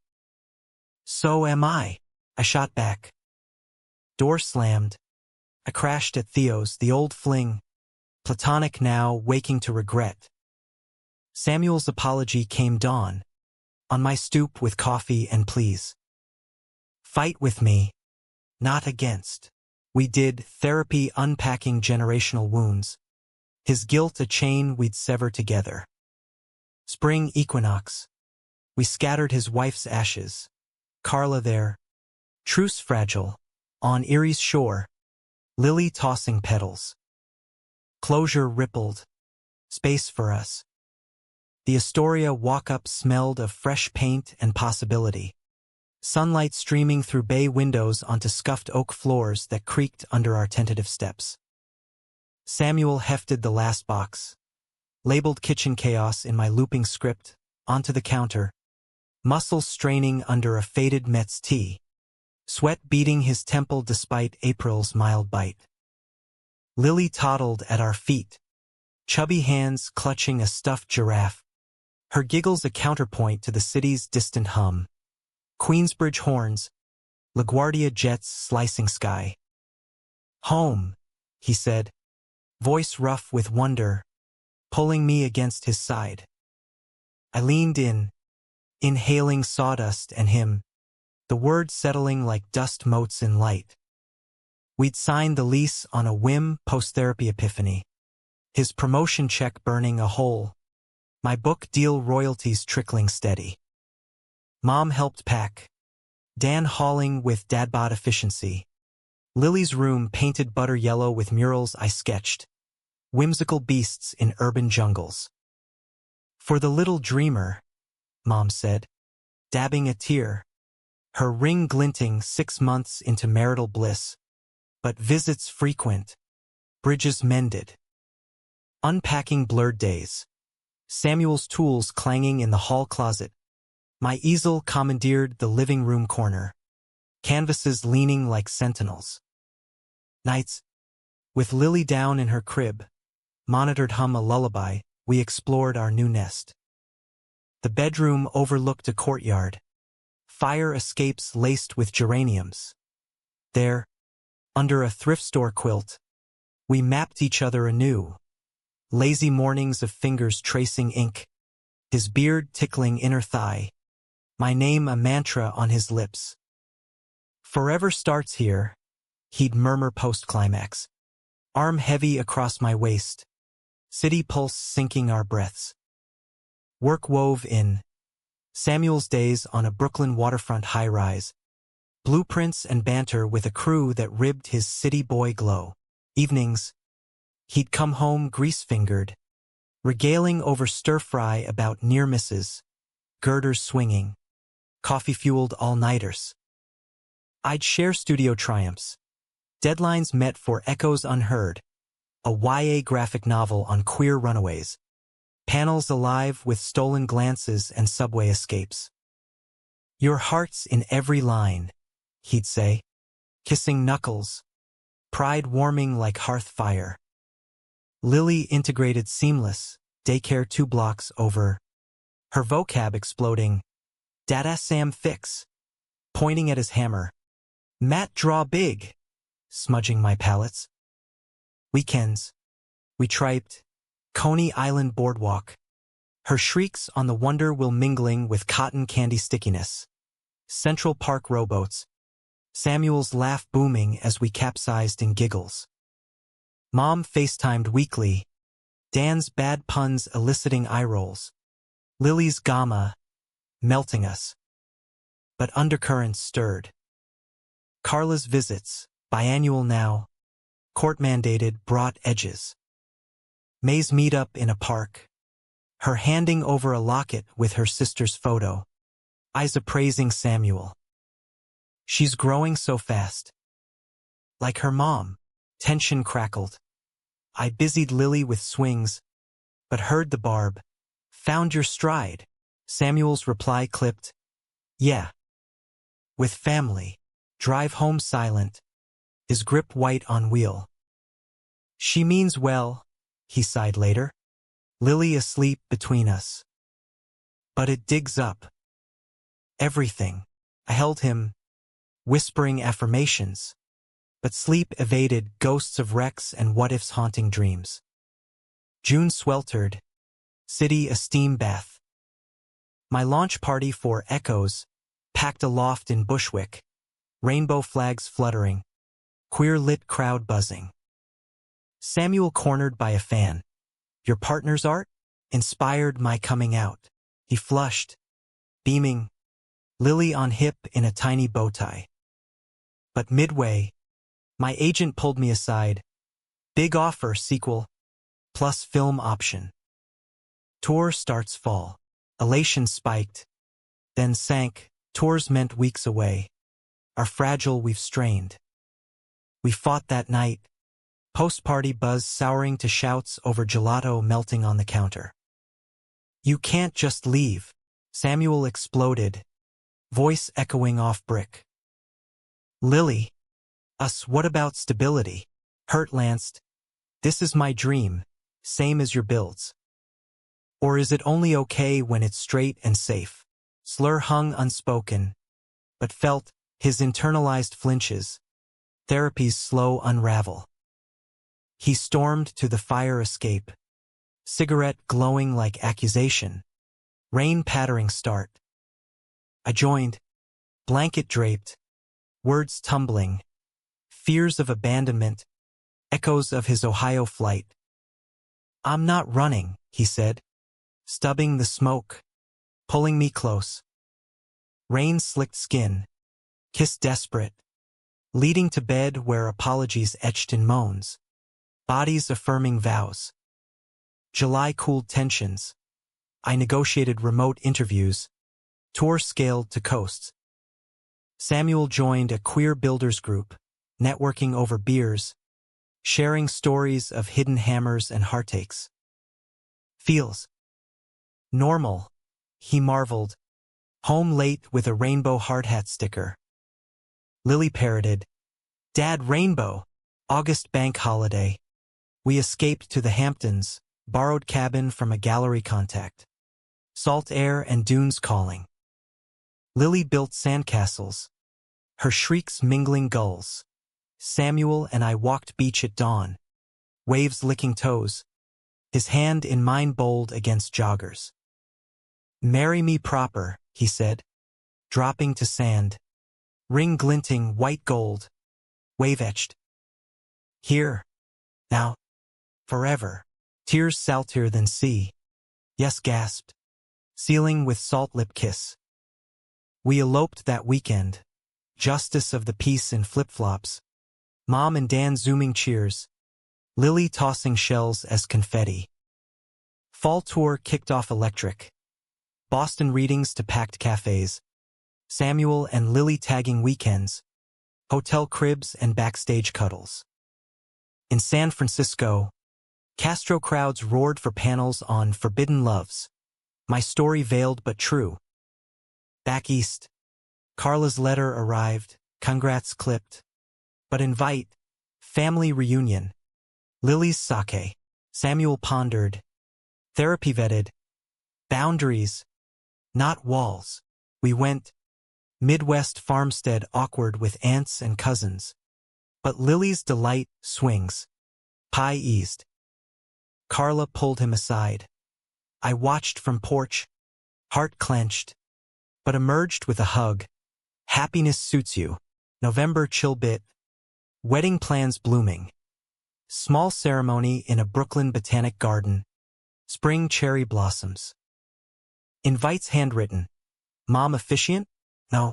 So am I shot back. Door slammed. I crashed at Theo's, the old fling. Platonic now, waking to regret. Samuel's apology came dawn. On my stoop with coffee and pleas. Fight with me. not against. We did therapy unpacking generational wounds, his guilt a chain we'd sever together. Spring equinox. We scattered his wife's ashes. Carla there. Truce fragile. On Erie's shore. Lily tossing petals. Closure rippled. Space for us. The Astoria walk-up smelled of fresh paint and possibility. Sunlight streaming through bay windows onto scuffed oak floors that creaked under our tentative steps. Samuel hefted the last box. Labeled kitchen chaos in my looping script, onto the counter. Muscles straining under a faded Mets tee. Sweat beating his temple despite April's mild bite. Lily toddled at our feet. Chubby hands clutching a stuffed giraffe. Her giggles a counterpoint to the city's distant hum. Queensbridge horns. LaGuardia jets slicing sky. Home, he said. Voice rough with wonder. Pulling me against his side. I leaned in. Inhaling sawdust and him. The words settling like dust motes in light. We'd signed the lease on a whim post-therapy epiphany. His promotion check burning a hole. My book deal royalties trickling steady. Mom helped pack. Dan hauling with dadbod efficiency. Lily's room painted butter yellow with murals I sketched. Whimsical beasts in urban jungles. For the little dreamer, Mom said, dabbing a tear. Her ring glinting 6 months into marital bliss. But visits frequent. Bridges mended. Unpacking blurred days. Samuel's tools clanging in the hall closet. My easel commandeered the living room corner. Canvases leaning like sentinels. Nights, with Lily down in her crib, monitored hum a lullaby, we explored our new nest. The bedroom overlooked a courtyard. Fire escapes laced with geraniums. There, under a thrift store quilt, we mapped each other anew. Lazy mornings of fingers tracing ink, his beard tickling inner thigh, my name a mantra on his lips. Forever starts here, he'd murmur post-climax, arm heavy across my waist, city pulse syncing our breaths. Work wove in, Samuel's days on a Brooklyn waterfront high-rise, blueprints and banter with a crew that ribbed his city boy glow. Evenings, he'd come home grease-fingered, regaling over stir-fry about near misses, girders swinging, coffee-fueled all-nighters. I'd share studio triumphs, deadlines met for Echoes Unheard, a YA graphic novel on queer runaways, panels alive with stolen glances and subway escapes. Your heart's in every line, he'd say, kissing knuckles, pride warming like hearth fire. Lily integrated seamless, daycare 2 blocks over. Her vocab exploding. Dada Sam fix. Pointing at his hammer. Matt draw big. Smudging my palates. Weekends. We triped. Coney Island boardwalk. Her shrieks on the Wonder Wheel mingling with cotton candy stickiness. Central Park rowboats. Samuel's laugh booming as we capsized in giggles. Mom FaceTimed weekly. Dan's bad puns eliciting eye rolls. Lily's gamma, melting us. But undercurrents stirred. Carla's visits, biannual now, court-mandated, brought edges. May's meet-up in a park. Her handing over a locket with her sister's photo. Isa praising Samuel. She's growing so fast. Like her mom. Tension crackled. I busied Lily with swings, but heard the barb. Found your stride. Samuel's reply clipped. Yeah. With family. Drive home silent. His grip white on wheel. She means well, he sighed later. Lily asleep between us. But it digs up. Everything. I held him, whispering affirmations. But sleep evaded ghosts of wrecks and what-ifs haunting dreams. June sweltered. City a steam bath. My launch party for Echoes, packed aloft in Bushwick. rainbow flags fluttering, queer-lit crowd buzzing. Samuel cornered by a fan. Your partner's art? Inspired my coming out. He flushed, beaming, Lily on hip in a tiny bow tie. But midway, my agent pulled me aside. Big offer, sequel, plus film option. Tour starts fall. Elation spiked, then sank. Tours meant weeks away. Are fragile, we've strained. We fought that night. Post-party buzz souring to shouts over gelato melting on the counter. You can't just leave. Samuel exploded, voice echoing off brick. Lily. Us, what about stability? Hurt lanced. This is my dream, same as your builds. Or is it only okay when it's straight and safe? Slur hung unspoken, but felt his internalized flinches. Therapy's slow unravel. He stormed to the fire escape, cigarette glowing like accusation, rain pattering start. I joined, blanket draped, words tumbling, fears of abandonment, echoes of his Ohio flight. I'm not running, he said, stubbing the smoke, pulling me close. Rain slicked skin, kiss desperate, leading to bed where apologies etched in moans, bodies affirming vows. July cooled tensions. I negotiated remote interviews, tour scaled to coasts. Samuel joined a queer builders group, networking over beers, sharing stories of hidden hammers and heartaches. Feels normal, he marveled, home late with a rainbow hard hat sticker. Lily parroted, Dad, rainbow, August bank holiday. We escaped to the Hamptons, borrowed cabin from a gallery contact. Salt air and dunes calling. Lily built sandcastles, her shrieks mingling gulls. Samuel and I walked beach at dawn, waves licking toes, his hand in mine bold against joggers. Marry me proper, he said, dropping to sand, ring glinting white gold, wave-etched. Here, now, forever, tears saltier than sea. Yes, gasped, sealing with salt lip kiss. We eloped that weekend, justice of the peace in flip-flops, Mom and Dan zooming cheers, Lily tossing shells as confetti. Fall tour kicked off electric. Boston readings to packed cafes, Samuel and Lily tagging weekends, hotel cribs and backstage cuddles. In San Francisco, Castro crowds roared for panels on Forbidden Loves, my story veiled but true. Back east, Carla's letter arrived, congrats clipped. But invite, family reunion, Lily's sake, Samuel pondered, therapy vetted, boundaries, not walls. We went, Midwest farmstead awkward with aunts and cousins. But Lily's delight swings, pie eased. Carla pulled him aside. I watched from porch, heart clenched, but emerged with a hug. Happiness suits you. November chill bit. Wedding plans blooming. Small ceremony in a Brooklyn botanic garden. Spring cherry blossoms. Invites handwritten. Mom officiant? No.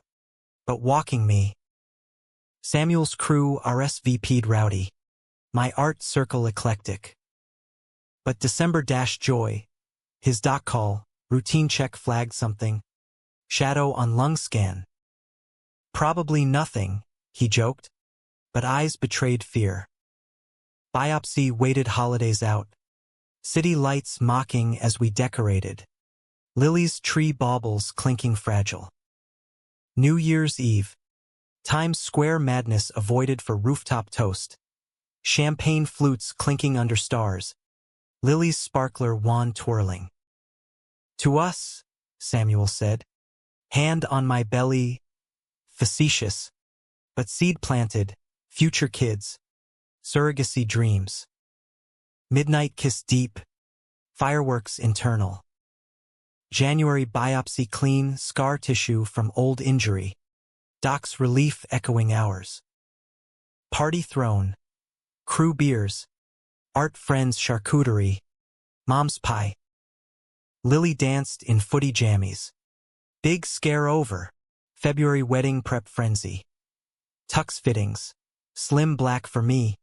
But walking me. Samuel's crew RSVP'd rowdy. My art circle eclectic. But December dash joy. His doc call, routine check flagged something. Shadow on lung scan. Probably nothing, he joked, but eyes betrayed fear. Biopsy waited holidays out. City lights mocking as we decorated. Lily's tree baubles clinking fragile. New Year's Eve. Times Square madness avoided for rooftop toast. Champagne flutes clinking under stars. Lily's sparkler wand twirling. To us, Samuel said. Hand on my belly. Facetious. But seed planted. Future kids. Surrogacy dreams. Midnight kiss deep. Fireworks internal. January biopsy clean, scar tissue from old injury. Doc's relief echoing ours. Party thrown. Crew beers. Art friends charcuterie. Mom's pie. Lily danced in footy jammies. Big scare over. February wedding prep frenzy. Tux fittings. Slim black for me.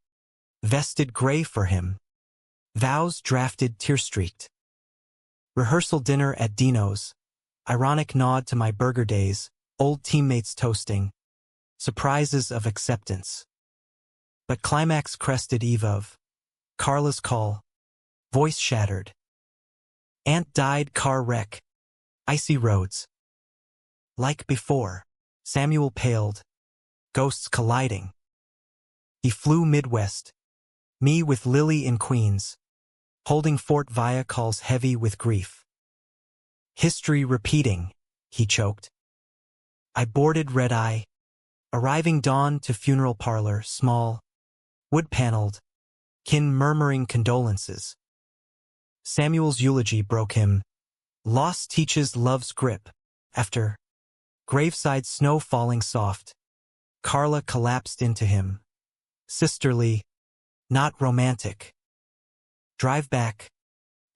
Vested gray for him. Vows drafted tear-streaked. Rehearsal dinner at Dino's. Ironic nod to my burger days. Old teammates toasting. Surprises of acceptance. But climax crested eve of. Carla's call. Voice shattered. Aunt died car wreck. Icy roads. Like before. Samuel paled. Ghosts colliding. He flew Midwest. Me with Lily in Queens. Holding Fort Via calls heavy with grief. History repeating, he choked. I boarded red-eye. Arriving dawn to funeral parlor, small. Wood-paneled. Kin murmuring condolences. Samuel's eulogy broke him. Loss teaches love's grip. After. Graveside snow falling soft. Carla collapsed into him. Sisterly. Not romantic. Drive back.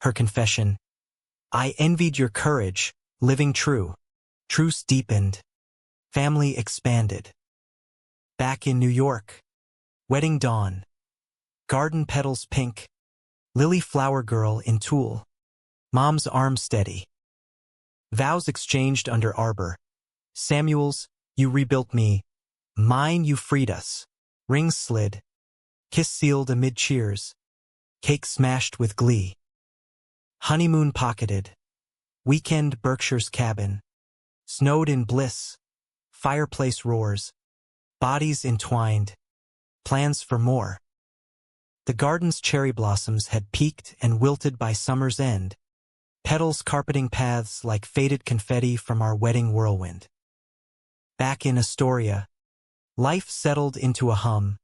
Her confession. I envied your courage, living true. Truce deepened. Family expanded. Back in New York. Wedding dawn. Garden petals pink. Lily flower girl in tulle. Mom's arm steady. Vows exchanged under arbor. Samuel's, you rebuilt me. Mine, you freed us. Rings slid. Kiss sealed amid cheers. Cake smashed with glee. Honeymoon pocketed. Weekend Berkshire's cabin. Snowed in bliss. Fireplace roars. Bodies entwined. Plans for more. The garden's cherry blossoms had peaked and wilted by summer's end. Petals carpeting paths like faded confetti from our wedding whirlwind. Back in Astoria. Life settled into a hum.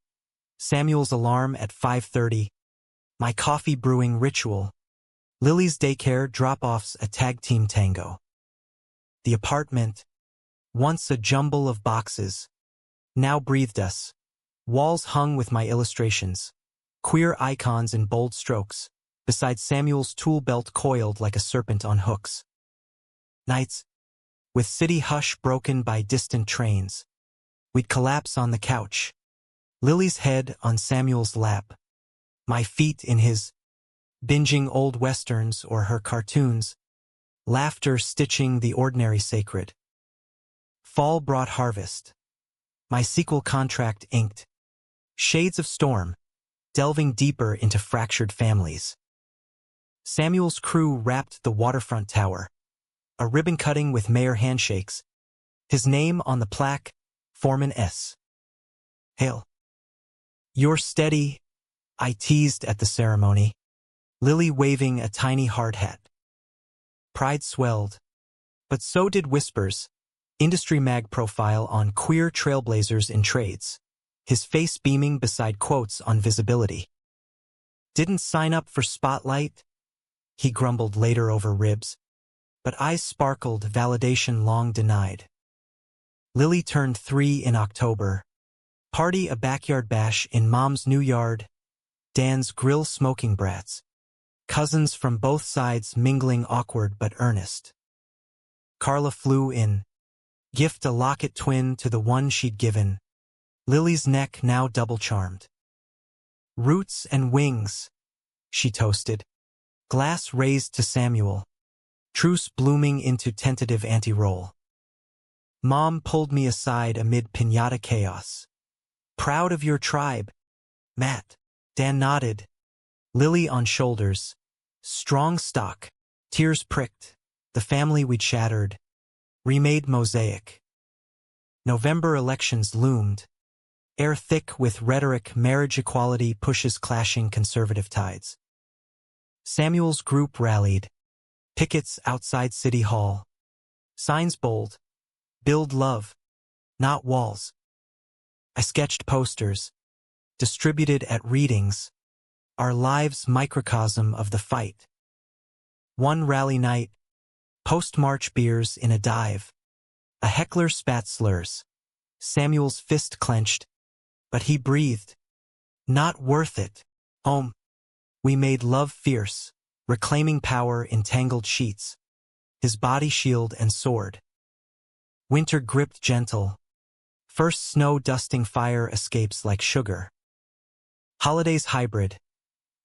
Samuel's alarm at 5:30. My coffee brewing ritual. Lily's daycare drop-offs a tag team tango. The apartment, once a jumble of boxes, now breathed us. Walls hung with my illustrations. Queer icons in bold strokes, beside Samuel's tool belt coiled like a serpent on hooks. Nights, with city hush broken by distant trains. We'd collapse on the couch. Lily's head on Samuel's lap. My feet in his, binging old westerns or her cartoons. Laughter stitching the ordinary sacred. Fall brought harvest. My sequel contract inked. Shades of storm, delving deeper into fractured families. Samuel's crew wrapped the waterfront tower. A ribbon cutting with mayor handshakes. His name on the plaque, Foreman S. Hail. You're steady, I teased at the ceremony. Lily waving a tiny hard hat. Pride swelled. But so did whispers. Industry mag profile on queer trailblazers in trades. His face beaming beside quotes on visibility. Didn't sign up for spotlight? He grumbled later over ribs. But eyes sparkled, validation long denied. Lily turned 3 in October. Party a backyard bash in Mom's new yard. Dan's grill smoking brats. Cousins from both sides mingling awkward but earnest. Carla flew in. Gift a locket twin to the one she'd given. Lily's neck now double charmed. Roots and wings, she toasted. Glass raised to Samuel. Truce blooming into tentative anti-roll. Mom pulled me aside amid piñata chaos. Proud of your tribe, Matt. Dan nodded. Lily on shoulders. Strong stock. Tears pricked. The family we'd shattered. Remade mosaic. November elections loomed. Air thick with rhetoric, marriage equality pushes clashing conservative tides. Samuel's group rallied. Pickets outside City Hall. Signs bold. Build love, not walls. I sketched posters. Distributed at readings. Our lives microcosm of the fight. One rally night. Post-march beers in a dive. A heckler spat slurs. Samuel's fist clenched, but he breathed. Not worth it. We made love fierce, reclaiming power in tangled sheets, his body shield and sword. Winter gripped gentle. First snow dusting fire escapes like sugar. Holidays hybrid.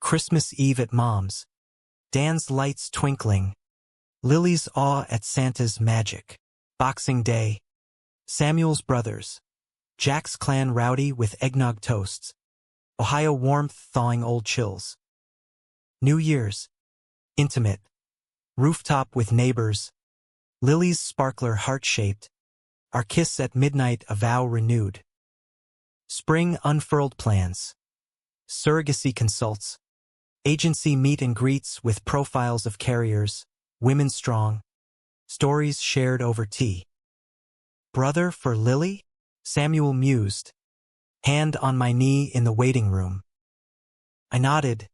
Christmas Eve at Mom's. Dan's lights twinkling. Lily's awe at Santa's magic. Boxing Day. Samuel's brothers. Jack's clan rowdy with eggnog toasts. Ohio warmth thawing old chills. New Year's. Intimate. Rooftop with neighbors. Lily's sparkler heart-shaped. Our kiss at midnight a vow renewed. Spring unfurled plans. Surrogacy consults. Agency meet and greets with profiles of carriers, women strong. Stories shared over tea. Brother for Lily? Samuel mused. Hand on my knee in the waiting room. I nodded.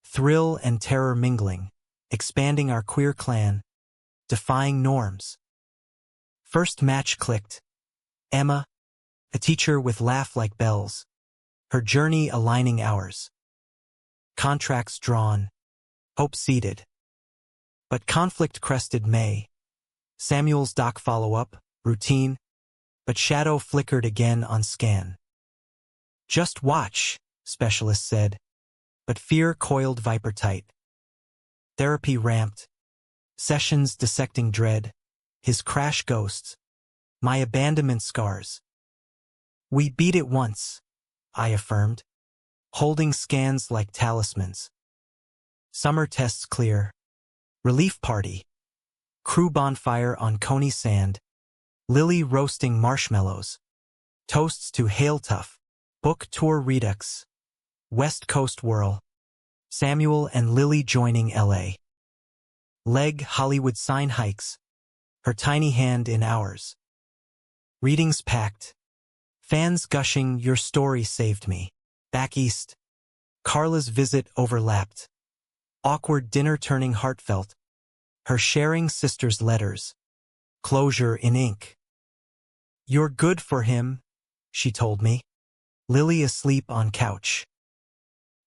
Thrill and terror mingling, expanding our queer clan, defying norms. First match clicked. Emma, a teacher with laugh like bells, her journey aligning ours. Contracts drawn, hope seeded. But conflict crested May. Samuel's doc follow-up, routine, but shadow flickered again on scan. Just watch, specialist said, but fear coiled viper tight. Therapy ramped. Sessions dissecting dread, his crash ghosts, my abandonment scars. We beat it once, I affirmed, holding scans like talismans. Summer tests clear. Relief party. Crew bonfire on Coney Sand. Lily roasting marshmallows. Toasts to Hail Tough. Book tour redux. West Coast whirl. Samuel and Lily joining LA. Leg Hollywood sign hikes. Her tiny hand in ours. Readings packed. Fans gushing, your story saved me. Back east. Carla's visit overlapped. Awkward dinner turning heartfelt. Her sharing sister's letters. Closure in ink. You're good for him, she told me. Lily asleep on couch.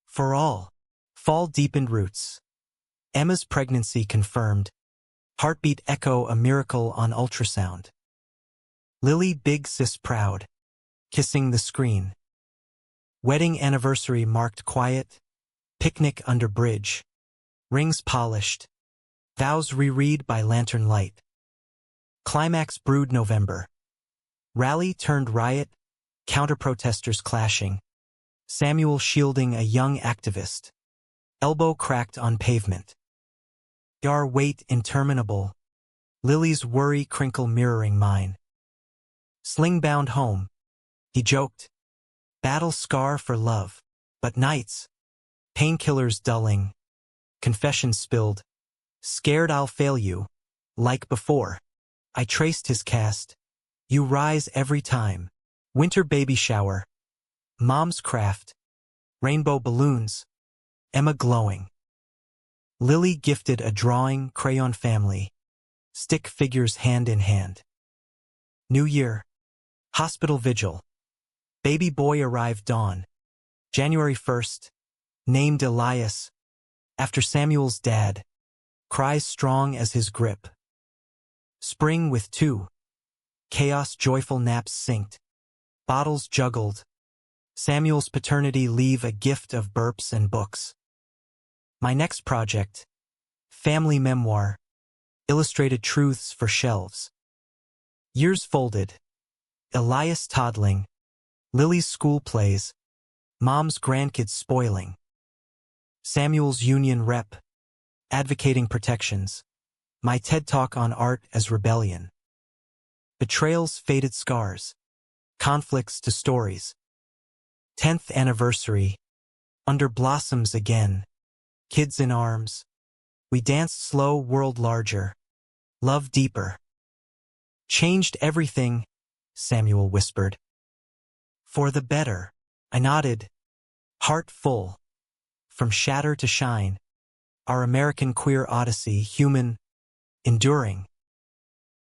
For all. Fall deepened roots. Emma's pregnancy confirmed. Heartbeat echo a miracle on ultrasound. Lily big sis proud. Kissing the screen. Wedding anniversary marked quiet. Picnic under bridge. Rings polished. Vows reread by lantern light. Climax brewed November. Rally turned riot. Counter-protesters clashing. Samuel shielding a young activist. Elbow cracked on pavement. Our wait interminable. Lily's worry crinkle mirroring mine. Sling-bound home. He joked. Battle scar for love. But nights. Painkillers dulling. Confessions spilled. Scared I'll fail you. Like before. I traced his cast. You rise every time. Winter baby shower. Mom's craft. Rainbow balloons. Emma glowing. Lily gifted a drawing, crayon family. Stick figures hand in hand. New Year. Hospital vigil. Baby boy arrived dawn. January 1st. Named Elias. After Samuel's dad. Cries strong as his grip. Spring with 2. Chaos joyful naps synced. Bottles juggled. Samuel's paternity leave a gift of burps and books. My next project. Family memoir. Illustrated truths for shelves. Years folded. Elias toddling. Lily's school plays. Mom's grandkids spoiling. Samuel's union rep. Advocating protections. My TED Talk on art as rebellion. Betrayal's faded scars. Conflicts to stories. 10th anniversary. Under blossoms again. Kids in arms. We danced slow, world larger. Love deeper. Changed everything, Samuel whispered. For the better. I nodded. Heart full. From shatter to shine. Our American queer odyssey, human, enduring.